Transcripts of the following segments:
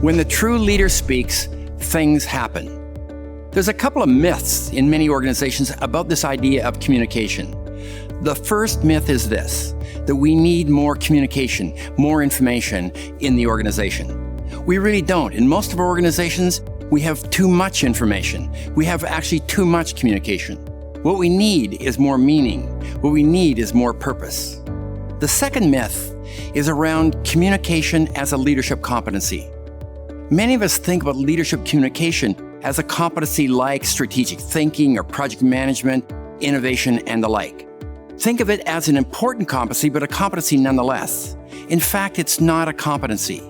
When the true leader speaks, things happen. There's a couple of myths in many organizations about this idea of communication. The first myth is this, that we need more communication, more information in the organization. We really don't. In most of our organizations, we have too much information. We have actually too much communication. What we need is more meaning. What we need is more purpose. The second myth is around communication as a leadership competency. Many of us think about leadership communication as a competency like strategic thinking or project management, innovation, and the like. Think of it as an important competency, but a competency nonetheless. In fact, it's not a competency.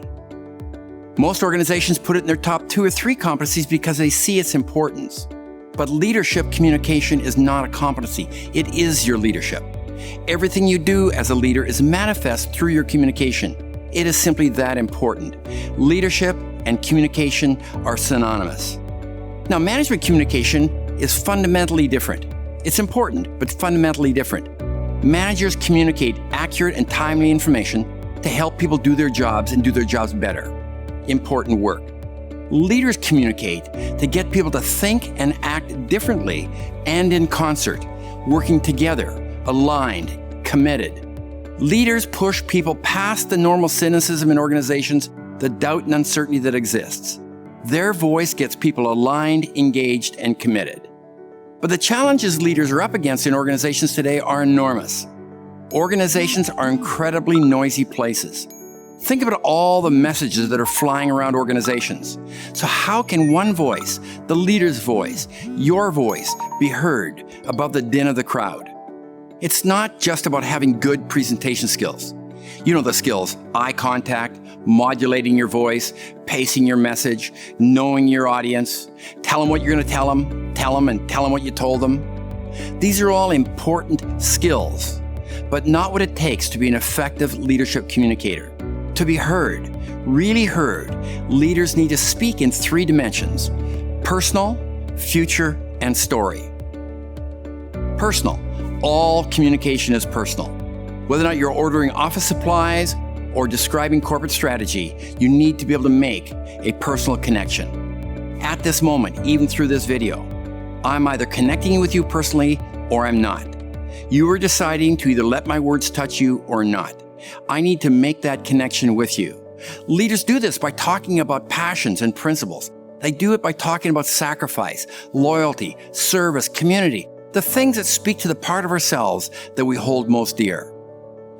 Most organizations put it in their top 2 or 3 competencies because they see its importance. But leadership communication is not a competency. It is your leadership. Everything you do as a leader is manifest through your communication. It is simply that important. Leadership and communication are synonymous. Now, management communication is fundamentally different. It's important, but fundamentally different. Managers communicate accurate and timely information to help people do their jobs and do their jobs better. Important work. Leaders communicate to get people to think and act differently and in concert, working together, aligned, committed. Leaders push people past the normal cynicism in organizations, the doubt and uncertainty that exists. Their voice gets people aligned, engaged, and committed. But the challenges leaders are up against in organizations today are enormous. Organizations are incredibly noisy places. Think about all the messages that are flying around organizations. So how can one voice, the leader's voice, your voice, be heard above the din of the crowd? It's not just about having good presentation skills. You know the skills: eye contact, modulating your voice, pacing your message, knowing your audience, tell them what you're going to tell them, and tell them what you told them. These are all important skills, but not what it takes to be an effective leadership communicator. To be heard, really heard, leaders need to speak in 3 dimensions: personal, future, and story. Personal. All communication is personal. Whether or not you're ordering office supplies or describing corporate strategy, you need to be able to make a personal connection. At this moment, even through this video, I'm either connecting with you personally or I'm not. You are deciding to either let my words touch you or not. I need to make that connection with you. Leaders do this by talking about passions and principles. They do it by talking about sacrifice, loyalty, service, community, the things that speak to the part of ourselves that we hold most dear.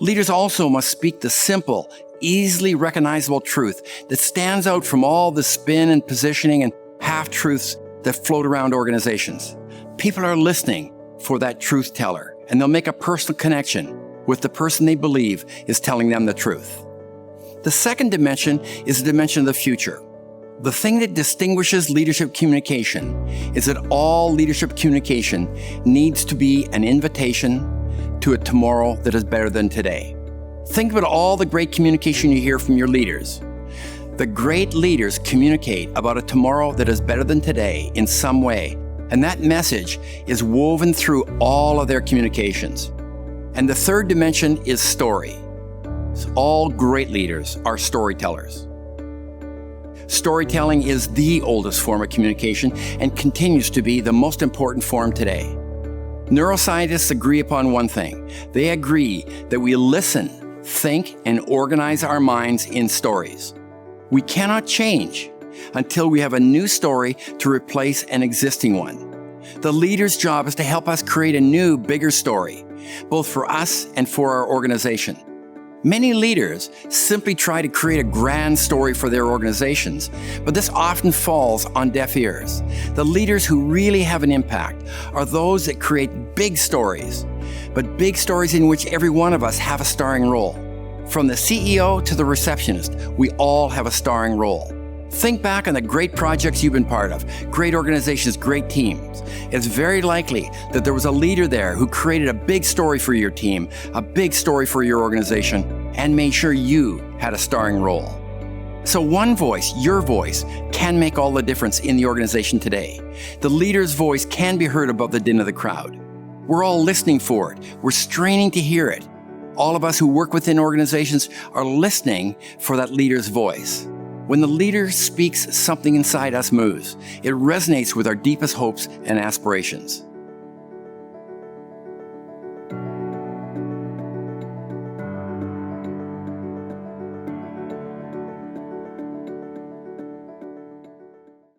Leaders also must speak the simple, easily recognizable truth that stands out from all the spin and positioning and half-truths that float around organizations. People are listening for that truth teller, and they'll make a personal connection with the person they believe is telling them the truth. The second dimension is the dimension of the future. The thing that distinguishes leadership communication is that all leadership communication needs to be an invitation to a tomorrow that is better than today. Think about all the great communication you hear from your leaders. The great leaders communicate about a tomorrow that is better than today in some way, and that message is woven through all of their communications. And the third dimension is story. So all great leaders are storytellers. Storytelling is the oldest form of communication and continues to be the most important form today. Neuroscientists agree upon one thing. They agree that we listen, think, and organize our minds in stories. We cannot change until we have a new story to replace an existing one. The leader's job is to help us create a new, bigger story, both for us and for our organization. Many leaders simply try to create a grand story for their organizations, but this often falls on deaf ears. The leaders who really have an impact are those that create big stories, but big stories in which every one of us have a starring role. From the CEO to the receptionist, we all have a starring role. Think back on the great projects you've been part of, great organizations, great teams. It's very likely that there was a leader there who created a big story for your team, a big story for your organization, and made sure you had a starring role. So one voice, your voice, can make all the difference in the organization today. The leader's voice can be heard above the din of the crowd. We're all listening for it. We're straining to hear it. All of us who work within organizations are listening for that leader's voice. When the leader speaks, something inside us moves. It resonates with our deepest hopes and aspirations.